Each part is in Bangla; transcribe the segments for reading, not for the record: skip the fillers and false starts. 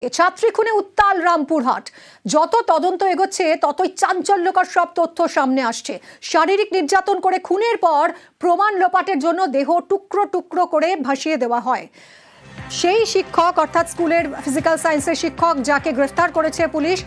ছাত্রী খুনে উত্তাল রামপুরহাট। যত তদন্ত এগোচ্ছে ততই চাঞ্চল্যকর সব তথ্য সামনে আসছে। শারীরিক নির্যাতন করে খুনের পর প্রমাণ লোপাটের জন্য দেহ টুকরো টুকরো করে ভাসিয়ে দেওয়া হয়। সেই শিক্ষক অর্থাৎ স্কুলের ফিজিক্যাল সায়েন্সের শিক্ষক যাকে গ্রেফতার করেছে পুলিশ,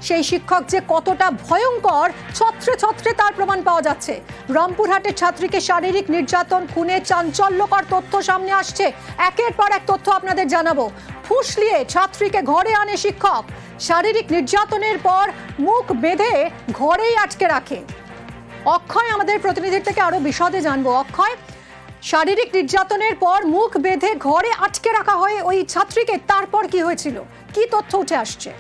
সেই শিক্ষক যে কতটা ভয়ঙ্কর ছত্রে ছত্রে তার প্রমাণ পাওয়া যাচ্ছে। রামপুরহাটের ছাত্রীকে শারীরিক নির্যাতন খুনে চাঞ্চল্যকর তথ্য সামনে আসছে। একের পর এক তথ্য আপনাদের জানাবো। ফুসলিয়ে ছাত্রীকে ঘরে আনে শিক্ষক, শারীরিক নির্যাতনের পর মুখ বেঁধে ঘরেই আটকে রাখে। অক্ষয় আমাদের প্রতিনিধির থেকে আরো বিশদে জানবো। অক্ষয়, শারীরিক নির্যাতনের পর মুখ বেঁধে ঘরে আটকে রাখা হয় ওই ছাত্রীকে, তারপর কি হয়েছিল, কি তথ্য উঠে আসছে?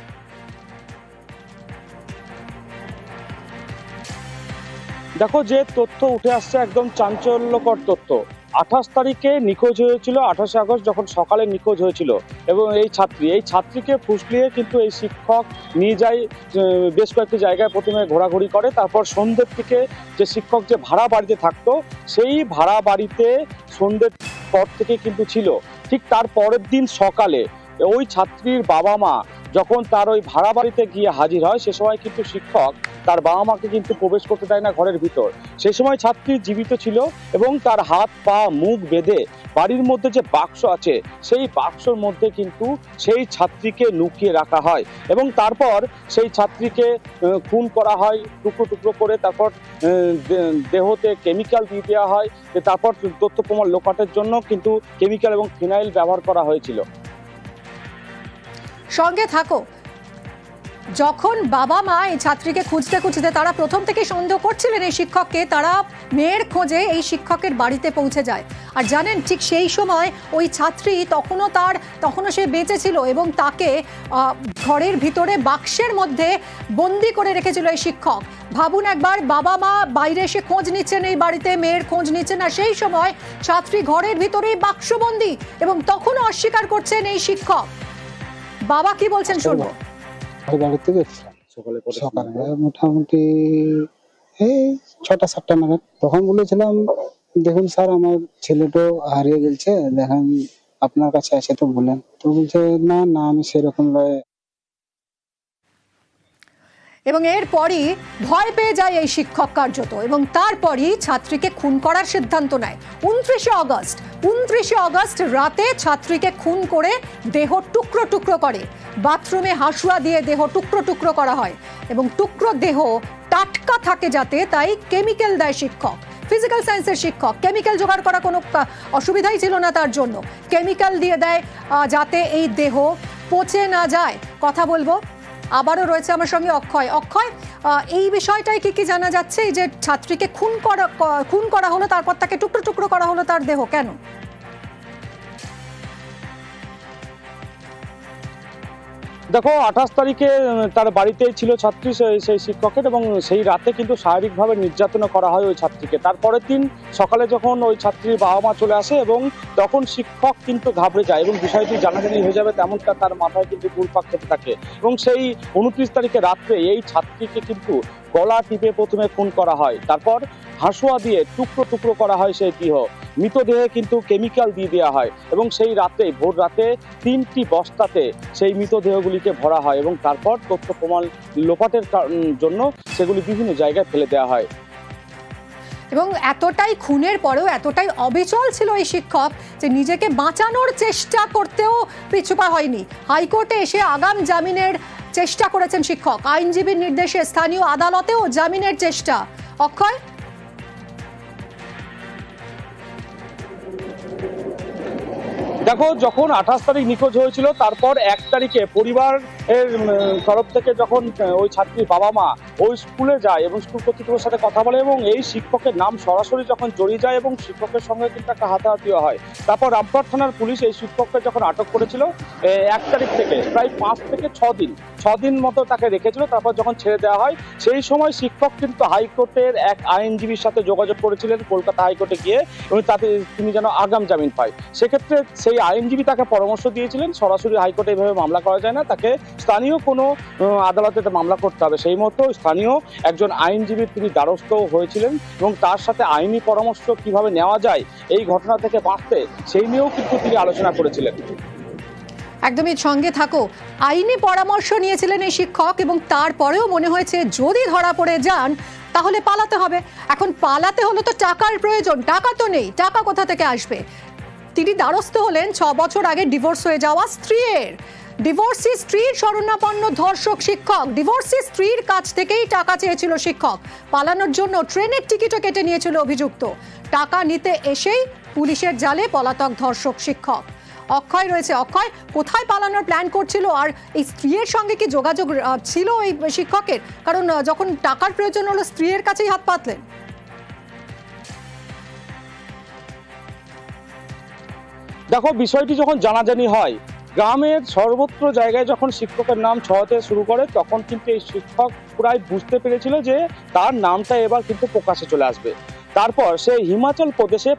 দেখো, যে তথ্য উঠে আসছে একদম চাঞ্চল্যকর তথ্য। 28 তারিখে নিখোঁজ হয়েছিল, 28 আগস্ট যখন সকালে নিখোঁজ হয়েছিল। এবং এই ছাত্রীকে ফুসলিয়ে কিন্তু এই শিক্ষক নিয়ে যায় বেশ কয়েকটি জায়গায়, প্রথমে ঘোরাঘুরি করে, তারপর সন্ধ্যের থেকে যে শিক্ষক যে ভাড়া বাড়িতে থাকতো সেই ভাড়া বাড়িতে সন্ধ্যের পর থেকে কিন্তু ছিল। ঠিক তার পরের দিন সকালে ওই ছাত্রীর বাবা মা যখন তার ওই ভাড়া বাড়িতে গিয়ে হাজির হয়, সে সময় কিন্তু শিক্ষক তার বাবা মাকে কিন্তু প্রবেশ করতে দেয় না ঘরের ভিতর। সে সময় ছাত্রী জীবিত ছিল এবং তার হাত পা মুখ বেঁধে বাড়ির মধ্যে যে বাক্স আছে সেই বাক্সর মধ্যে কিন্তু সেই ছাত্রীকে লুকিয়ে রাখা হয় এবং তারপর সেই ছাত্রীকে খুন করা হয় টুকরো টুকরো করে। তারপর দেহতে কেমিক্যাল দিয়ে দেওয়া হয়। তারপর তথ্য প্রমাণ লোপাটের জন্য কিন্তু কেমিক্যাল এবং ফিনাইল ব্যবহার করা হয়েছিল। সঙ্গে থাকো। যখন বাবা মা এই ছাত্রীকে খুঁজতে খুঁজতে তারা প্রথম থেকে সন্দেহ করছিলেন এই শিক্ষককে, তারা মেয়ের খোঁজে এই শিক্ষকের বাড়িতে পৌঁছে যায়। আর জানেন, ঠিক সেই সময় ওই ছাত্রী তখনও সে বেঁচে ছিল এবং তাকে ঘরের ভিতরে বাক্সের মধ্যে বন্দি করে রেখেছিল এই শিক্ষক। ভাবুন একবার, বাবা মা বাইরে এসে খোঁজ নিচ্ছেন, এই বাড়িতে মেয়ের খোঁজ নিচ্ছেন, আর সেই সময় ছাত্রী ঘরের ভিতরেই বাক্সবন্দি, এবং তখনও অস্বীকার করছেন এই শিক্ষক। বাবা কি বলছেন শুনবো। বাড়িতে গেছিলাম সকালে মোটামুটি এই 6টা-7টা নাগাদ। তখন বলেছিলাম, দেখুন স্যার, আমার ছেলেটা হারিয়ে গেছে, দেখেন আপনার কাছে আছে তো বলেন। তো বলছে না না, আমি সেরকম নয়। এবং এরপরই ভয় পেয়ে যায় এই শিক্ষক কার্যত, এবং তারপরই ছাত্রীকে খুন করার সিদ্ধান্ত নেয়। 29শে আগস্ট রাতে ছাত্রীকে খুন করে দেহ টুকরো টুকরো করে। বাথরুমে হাসুয়া দিয়ে দেহ টুকরো টুকরো করা হয় এবং টুকরো দেহ টাটকা থাকে যাতে, তাই কেমিক্যাল দেয় শিক্ষক। ফিজিক্যাল সায়েন্সের শিক্ষক, কেমিক্যাল জোগাড় করা কোনো অসুবিধাই ছিল না তার জন্য। কেমিক্যাল দিয়ে দেয় যাতে এই দেহ পচে না যায়। কথা বলবো, আবারও রয়েছে আমার সঙ্গে অক্ষয়। অক্ষয়, এই বিষয়টাই কি জানা যাচ্ছে, এই যে ছাত্রীকে খুন করা হলো, তারপর তাকে টুকরো টুকরো করা হলো তার দেহ, কেন? দেখো, 28 তারিখে তার বাড়িতেই ছিল ছাত্রী সেই শিক্ষকের, এবং সেই রাতে কিন্তু শারীরিকভাবে নির্যাতন করা হয় ওই ছাত্রীকে। তারপরের দিন সকালে যখন ওই ছাত্রীর বাবা মা চলে আসে, এবং তখন শিক্ষক কিন্তু ঘাবড়ে যায় এবং বিষয়টি জানাজানি হয়ে যাবে তেমনটা তার মাথায় কিন্তু ঘুরপাক খেতে থাকে। এবং সেই 29 তারিখে রাত্রে এই ছাত্রীকে কিন্তু গলা টিপে প্রথমে খুন করা হয়, তারপর হাসুয়া দিয়ে টুকরো টুকরো করা হয় সেই দেহ। মৃতদেহে কিন্তু কেমিক্যাল দিয়ে দেওয়া হয় এবং সেই রাতে, ভোর রাতে 3টি বস্তাতে সেই মৃতদেহগুলিকে ভরা হয় এবং তারপর তথ্য প্রমাণ লোপাটের জন্য সেগুলি বিভিন্ন জায়গায় ফেলে দেওয়া হয়। এবং এতটাই খুনের পরেও এতটাই অবিচল ছিল এই শিক্ষক যে নিজেকে বাঁচানোর চেষ্টা করতেও পিছুপা হয়নি। হাইকোর্টে এসে আগাম জামিনের চেষ্টা করেছেন শিক্ষক। আইনজীবীর নির্দেশে স্থানীয় আদালতেও জামিনের চেষ্টা। অক্ষয়, দেখো, যখন 28 তারিখ নিখোঁজ হয়েছিল, তারপর 1 তারিখে পরিবারের তরফ থেকে যখন ওই ছাত্রীর বাবা মা ওই স্কুলে যায় এবং স্কুল কর্তৃপক্ষের সাথে কথা বলে, এবং এই শিক্ষকের নাম সরাসরি যখন জড়িয়ে যায় এবং শিক্ষকের সঙ্গে কিন্তু একটা হাতাহাতিও হয়। তারপর রামপুরহাট থানার পুলিশ এই শিক্ষককে যখন আটক করেছিল 1 তারিখ থেকে প্রায় 5 থেকে 6 দিন মতো তাকে রেখেছিল। তারপর যখন ছেড়ে দেওয়া হয়, সেই সময় শিক্ষক কিন্তু হাইকোর্টের এক আইনজীবীর সাথে যোগাযোগ করেছিলেন কলকাতা হাইকোর্টে গিয়ে, এবং তাতে তিনি যেন আগাম জামিন পায়। সেক্ষেত্রে সেই আইনজীবী তাকে পরামর্শ দিয়েছিলেন সরাসরি হাইকোর্টে এভাবে মামলা করা যায় না, তাকে স্থানীয় কোনো আদালতে মামলা করতে হবে। সেই মতো স্থানীয় একজন আইনজীবীর তিনি দ্বারস্থ হয়েছিলেন এবং তার সাথে আইনি পরামর্শ কিভাবে নেওয়া যায় এই ঘটনা থেকে বাঁচতে, সেই নিয়েও কিন্তু তিনি আলোচনা করেছিলেন। একদমই সঙ্গে থাকো। আইনি পরামর্শ নিয়েছিলেন এই শিক্ষক এবং তারপরেও মনে হয়েছে যদি ধরা পড়ে যান তাহলে পালাতে হবে। এখন পালাতে হলে তো টাকার প্রয়োজন, টাকা তো নেই, টাকা কোথা থেকে আসবে? তিনি দ্বারস্থ হলেন 6 বছর আগে ডিভোর্স হয়ে যাওয়া স্ত্রীর। ডিভোর্সি স্ত্রীর শরণাপন্ন ধর্ষক শিক্ষক, ডিভোর্সি স্ত্রীর কাছ থেকেই টাকা চেয়েছিল শিক্ষক। পালানোর জন্য ট্রেনের টিকিটও কেটে নিয়েছিল অভিযুক্ত। টাকা নিতে এসেই পুলিশের জালে পলাতক ধর্ষক শিক্ষক। অক্ষয় রয়েছে। অক্ষয়, কোথায় পালানোর প্ল্যান করছিল আর এই স্ত্রীর সঙ্গে কি যোগাযোগ ছিল এই শিক্ষকের? কারণ যখন টাকার প্রয়োজন হলো স্ত্রীর কাছেই হাত পাতলেন। দেখো, বিষয়টি যখন জানাজানি হয়, গ্রামের সর্বত্র জায়গায় যখন শিক্ষকের নাম ছড়াতে শুরু করে, তখন কিন্তু এই শিক্ষক প্রায় বুঝতে পেরেছিল যে তার নামটা এবার কিন্তু প্রকাশ্যে চলে আসবে। তারপর সে হিমাচল প্রদেশে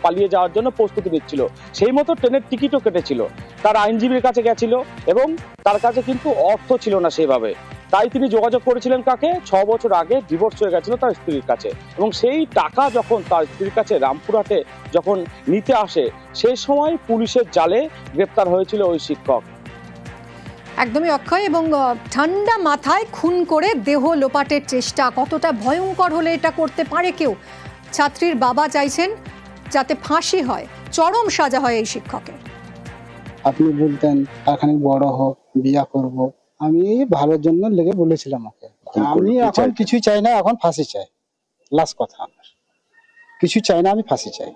পালিয়ে যাওয়ার জন্য প্রস্তুতি নিচ্ছিল। সেই মতো ট্রেনের টিকিটও কেটেছিল, তার আইনজীবীর কাছে গেছিল এবং তার কাছে কিন্তু অর্থ ছিল না সেভাবে। তাই তিনি যোগাযোগ করেছিলেন কাকে? 6 বছর আগে ডিভোর্স হয়ে গেছিল তার স্ত্রীর কাছে, এবং সেই টাকা যখন তার স্ত্রীর কাছে রামপুরহাটে যখন নিতে আসে, সেই সময় পুলিশের জালে গ্রেপ্তার হয়েছিল ওই শিক্ষক। একদমই অক্ষয়, এবং ঠান্ডা মাথায় খুন করে দেহ লোপাটের চেষ্টা কতটা ভয়ঙ্কর হলে এটা করতে পারে কেউ? ছাত্রীর বাবা চাইছেন যাতে ফাঁসি হয়, চরম সাজা হয় এই শিক্ষকের। আপনি বলতেন কারখানে বড় হোক, বিয়া করব, আমি ভালোর জন্য লেগে বলেছিলাম ওকে। আমি এখন কিছুই চাই না, এখন ফাঁসি চাই। লাস্ট কথা, আমার কিছু চাই না, আমি ফাঁসি চাই।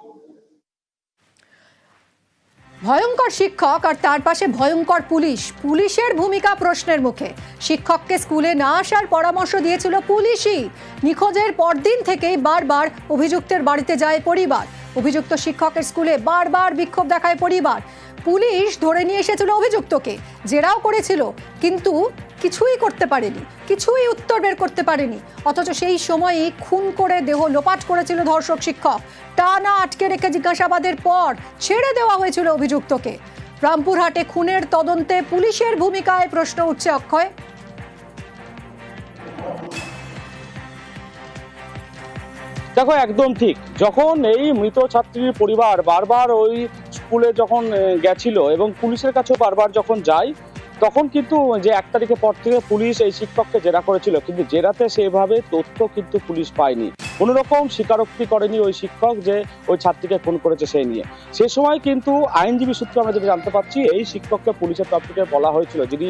ভয়ঙ্কর শিক্ষক আর তার পাশে ভয়ঙ্কর পুলিশ। পুলিশের ভূমিকা প্রশ্নের মুখে। শিক্ষককে স্কুলে না আসার পরামর্শ দিয়েছিল পুলিশই। নিখোঁজের পরদিন থেকেই বারবার অভিযুক্তের বাড়িতে যায় পরিবার। অভিযুক্ত শিক্ষকের স্কুলে বারবার বিক্ষোভ দেখায় পরিবার। পুলিশ ধরে নিয়ে এসেছিল অভিযুক্তকে, জেরাও করেছিল, কিন্তু কিছুই করতে পারেনি, কিছুই উত্তর বের করতে পারেনি। অথচ সেই সময়ই খুন করে দেহ লোপাট করেছিল ধর্ষক শিক্ষক। টানা আটকে রেখে জিজ্ঞাসাবাদের পর ছেড়ে দেওয়া হয়েছিল অভিযুক্তকে। রামপুরহাটে খুনের তদন্তে পুলিশের ভূমিকায় প্রশ্ন উঠছে অক্ষয়। দেখো, একদম ঠিক। যখন এই মৃত ছাত্রীর পরিবার বারবার ওই স্কুলে যখন গেছিল এবং পুলিশের কাছেও বারবার যখন যায়, তখন কিন্তু যে 1 তারিখের পর থেকে পুলিশ এই শিক্ষককে জেরা করেছিল, কিন্তু জেরাতে সেভাবে তথ্য কিন্তু পুলিশ পায়নি। কোনো রকম স্বীকারোক্তি করেনি ওই শিক্ষক যে ওই ছাত্রীকে খুন করেছে সেই নিয়ে। সে সময় কিন্তু আইনজীবী সূত্রে আমরা যেটা জানতে পারছি, এই শিক্ষককে পুলিশের তরফ থেকে বলা হয়েছিল, যিনি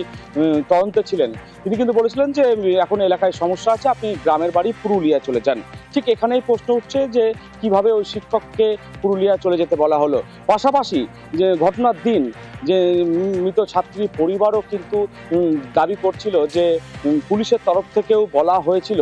তদন্তে ছিলেন, তিনি কিন্তু বলেছিলেন যে এখন এলাকায় সমস্যা আছে, আপনি গ্রামের বাড়ি পুরুলিয়া চলে যান। ঠিক এখানেই প্রশ্ন উঠছে যে কিভাবে ওই শিক্ষককে পুরুলিয়া চলে যেতে বলা হলো। পাশাপাশি যে ঘটনার দিন যে মৃত ছাত্রীর পরিবারও কিন্তু দাবি করছিল যে পুলিশের তরফ থেকেও বলা হয়েছিল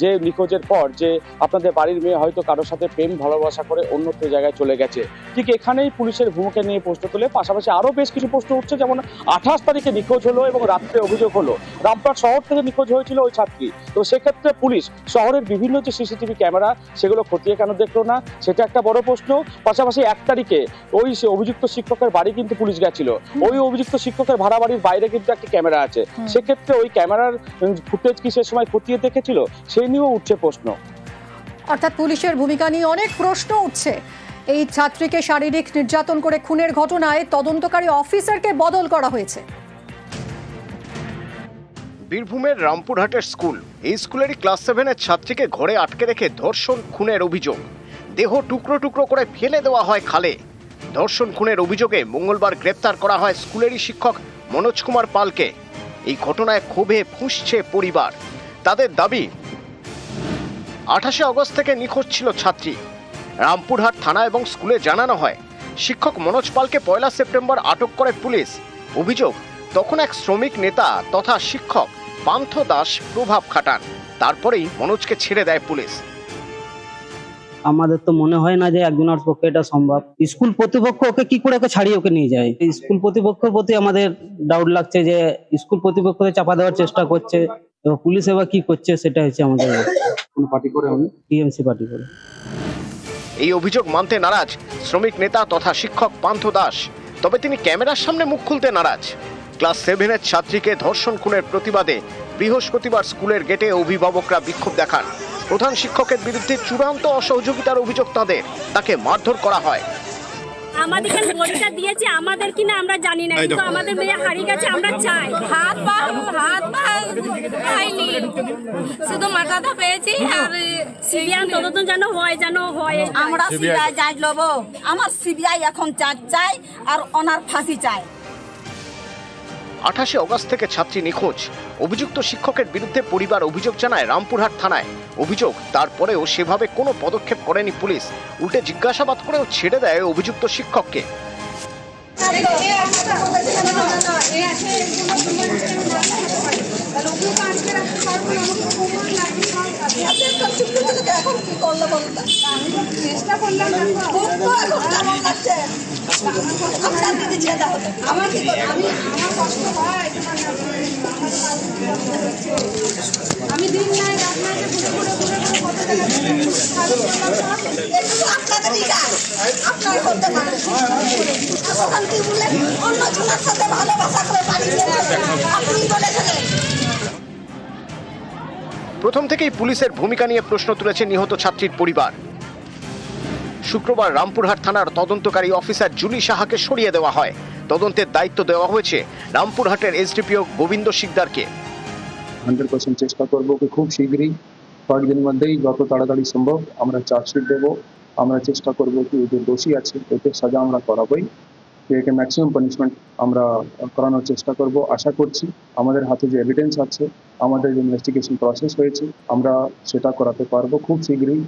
যে নিখোঁজের পর যে আপনাদের বাড়ির মেয়ে হয়তো কারোর সাথে প্রেম ভালোবাসা করে অন্যত্র জায়গায় চলে গেছে। ঠিক এখানেই পুলিশের ভূমিকা নিয়ে প্রশ্ন তোলে। পাশাপাশি আরও বেশ কিছু প্রশ্ন উঠছে, যেমন 28 তারিখে নিখোঁজ হলো এবং রাত্রে অভিযোগ হলো রামপুরহাট শহর থেকে নিখোঁজ হয়েছিল ওই ছাত্রী। তো সেক্ষেত্রে পুলিশ শহরের বিভিন্ন যে সিসিটিভি ক্যামেরা সেগুলো খতিয়ে কেন দেখলো না, সেটা একটা বড় প্রশ্ন। পাশাপাশি 1 তারিখে ওই অভিযুক্ত শিক্ষকের বাড়ি কিন্তু পুলিশ গেছিল, ওই অভিযুক্ত শিক্ষকের ভাড়া বাড়ির বাইরে কিন্তু একটা ক্যামেরা আছে, সেক্ষেত্রে ওই ক্যামেরার ফুটেজ কি সে সময় খতিয়ে দেখেছিল, সেই নিয়েও উঠছে প্রশ্ন। অর্থাৎ পুলিশের ভূমিকা নিয়ে অনেক প্রশ্ন উঠছে। এই ছাত্রীকে শারীরিক নির্যাতন করে খুনের ঘটনায় তদন্তকারী অফিসারকে বদল করা হয়েছে। বীরভূমের রামপুরহাটের স্কুল, এই স্কুলেরই ক্লাস 7-এর ছাত্রীকে ঘরে আটকে রেখে ধর্ষণ খুনের অভিযোগ। দেহ টুকরো টুকরো করে ফেলে দেওয়া হয় খালে। ধর্ষণ খুনের অভিযোগে মঙ্গলবার গ্রেপ্তার করা হয় স্কুলেরই শিক্ষক মনোজ কুমার পালকে। এই ঘটনায় ক্ষোভে ফুঁসছে পরিবার। তাদের দাবি, 28 আগস্ট থেকে নিখোঁজ ছিল ছাত্রী। রামপুরহাট থানা এবং স্কুলে জানানো হয়। শিক্ষক মনোজ পালকে 1 সেপ্টেম্বর আটক করে পুলিশ। অভিযোগ, তখন এক শ্রমিক নেতা তথা শিক্ষক পান্থ দাস প্রভাব খাটান, তারপরেই মনোজকে ছেড়ে দেয় পুলিশ। আমাদের তো মনে হয় না যে একজনের পক্ষে এটা সম্ভব। স্কুল কর্তৃপক্ষ ওকে কি করে ছাড়িয়ে ওকে নিয়ে যায়। স্কুল কর্তৃপক্ষের প্রতি আমাদের ডাউট লাগছে যে স্কুল কর্তৃপক্ষকে চাপা দেওয়ার চেষ্টা করছে, এবং পুলিশ এবার কি করছে সেটা হচ্ছে আমাদের। কোন পার্টি করে? আমি টিএমসি পার্টি করে। এই অভিযোগ মানতে নারাজ শ্রমিক নেতা তথা শিক্ষক পান্থ দাস, তবে তিনি ক্যামেরার সামনে মুখ খুলতে নারাজ। ক্লাস 7-এর ছাত্রীকে ধর্ষণ খুনের প্রতিবাদে বৃহস্পতিবার স্কুলের গেটে অভিভাবকরা বিক্ষোভ দেখান। প্রধান শিক্ষকের বিরুদ্ধে চূড়ান্ত অসহযোগিতার অভিযোগ তাদের, তাকে মারধর করা হয়। আমাদেরকে বড়িটা দিয়েছে আমাদের কিনা আমরা জানি না, কিন্তু আমাদের মেয়ে হারিয়ে গেছে, আমরা চাই। হাত পা পাইনি, শুধু মাথাটা পেয়েছি। আর সিবিআই তদন্ত যেন হয়। আমরা সিবিআই যাই লব, আমার সিবিআই এখন চাই আর ওনার ফাঁসি চাই। 28 অগস্ট থেকে ছাত্রী নিখোঁজ। অভিযুক্ত শিক্ষকের বিরুদ্ধে পরিবার অভিযোগ জানায় রামপুরহাট থানায়। অভিযোগ, তারপরেও সেভাবে কোনো পদক্ষেপ করেনি পুলিশ, উল্টে জিজ্ঞাসাবাদ করেও ছেড়ে দেয় অভিযুক্ত শিক্ষককে। আমি দিন নাই রাত নাই আপনাদেরই কাজ, আপনার করতে পারেন। শান্তি বলে অন্য ছেলের সাথে ভালোবাসা করে পাঠিয়ে আপনি বলেছিলেন। প্রথম থেকেই পুলিশের ভূমিকা নিয়ে প্রশ্ন তুলেছে নিহত ছাত্রীর পরিবার। শুক্রবার রামপুরহাট থানার তদন্তকারী অফিসার জুলি সাহাকে সরিয়ে দেওয়া হয়। তদন্তের দায়িত্ব দেওয়া হয়েছে রামপুরহাটের এসডিপিও গোবিন্দ শিকদারকে। 100% চেষ্টা করবো কি খুব শীঘ্রই কয়েকদিন মধ্যেই যত তাড়াতাড়ি সম্ভব আমরা চার্জশিট দেবো। আমরা চেষ্টা করবো কি যে দোষী আছে এতে সাজা আমরা করাবোই, একে ম্যাক্সিমাম পানিশমেন্ট আমরা করানোর চেষ্টা করব। আশা করছি আমাদের হাতে যে এভিডেন্স আছে, আমাদের যে ইনভেস্টিগেশন প্রসেস হয়েছে, আমরা সেটা করাতে পারবো খুব শীঘ্রই।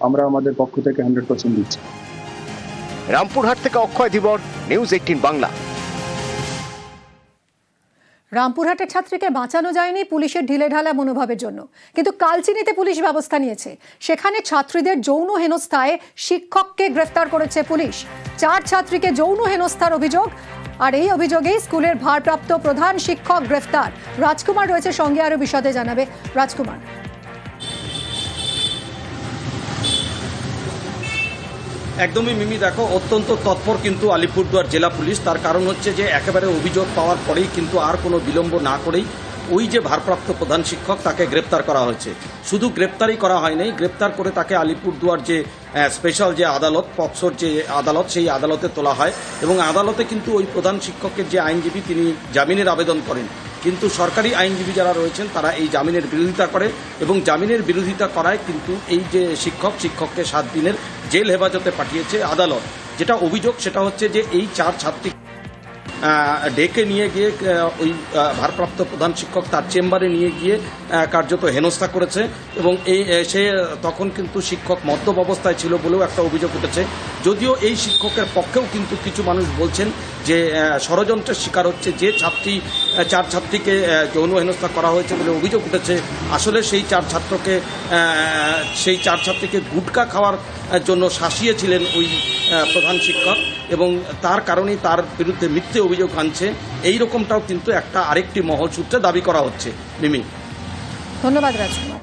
আমরা আমাদের পক্ষ থেকে 100% দিচ্ছি। রামপুরহাট থেকে অক্ষয় ধীবর, নিউজ 18 বাংলা। রামপুরহাটের ছাত্রীকে বাঁচানো যায়নি পুলিশের ঢিলেঢালা মনোভাবের জন্য, কিন্তু কালচিনিতে পুলিশ ব্যবস্থা নিয়েছে। সেখানে ছাত্রীদের যৌন হেনস্থায় শিক্ষককে গ্রেফতার করেছে পুলিশ। 4 ছাত্রীকে যৌন হেনস্থার অভিযোগ, আর এই অভিযোগেই স্কুলের ভারপ্রাপ্ত প্রধান শিক্ষক গ্রেফতার। রাজকুমার রয়েছে সঙ্গে, আরো বিশদে জানাবে রাজকুমার। একদমই মিমি, দেখো অত্যন্ত তৎপর কিন্তু আলিপুরদুয়ার জেলা পুলিশ। তার কারণ হচ্ছে যে একেবারে অভিযোগ পাওয়ার পরেই কিন্তু আর কোনো বিলম্ব না করেই ওই যে ভারপ্রাপ্ত প্রধান শিক্ষক তাকে গ্রেপ্তার করা হয়েছে। শুধু গ্রেপ্তারই করা হয়নি, গ্রেপ্তার করে তাকে আলিপুরদুয়ার যে স্পেশাল যে আদালত, পক্সোর যে আদালত, সেই আদালতে তোলা হয়। এবং আদালতে কিন্তু ওই প্রধান শিক্ষকের যে আইনজীবী তিনি জামিনের আবেদন করেন, কিন্তু সরকারি আইনজীবী যারা রয়েছেন তারা এই জামিনের বিরোধিতা করে এবং জামিনের বিরোধিতা করায় কিন্তু এই যে শিক্ষককে 7 দিনের জেল হেফাজতে পাঠিয়েছে আদালত। যেটা অভিযোগ সেটা হচ্ছে যে এই 4 ছাত্রী ডেকে নিয়ে গিয়ে ওই ভারপ্রাপ্ত প্রধান শিক্ষক তার চেম্বারে নিয়ে গিয়ে কার্যত হেনস্থা করেছে এবং সে তখন কিন্তু শিক্ষক মদ্যপ অবস্থায় ছিল বলেও একটা অভিযোগ উঠেছে। যদিও এই শিক্ষকের পক্ষেও কিন্তু কিছু মানুষ বলছেন যে ষড়যন্ত্রের শিকার হচ্ছে যে 4 ছাত্রীকে যৌন হেনস্থা করা হয়েছে বলে অভিযোগ উঠেছে। আসলে সেই 4 ছাত্রীকে গুটকা খাওয়ার জন্য শাসিয়েছিলেন ওই প্রধান শিক্ষক এবং তার কারণেই তার বিরুদ্ধে মিথ্যে অভিযোগ আনছে। এই রকমটাও কিন্তু একটা আরেকটি মহল সূত্রে দাবি করা হচ্ছে। মিমি, ধন্যবাদ রাজকুমার।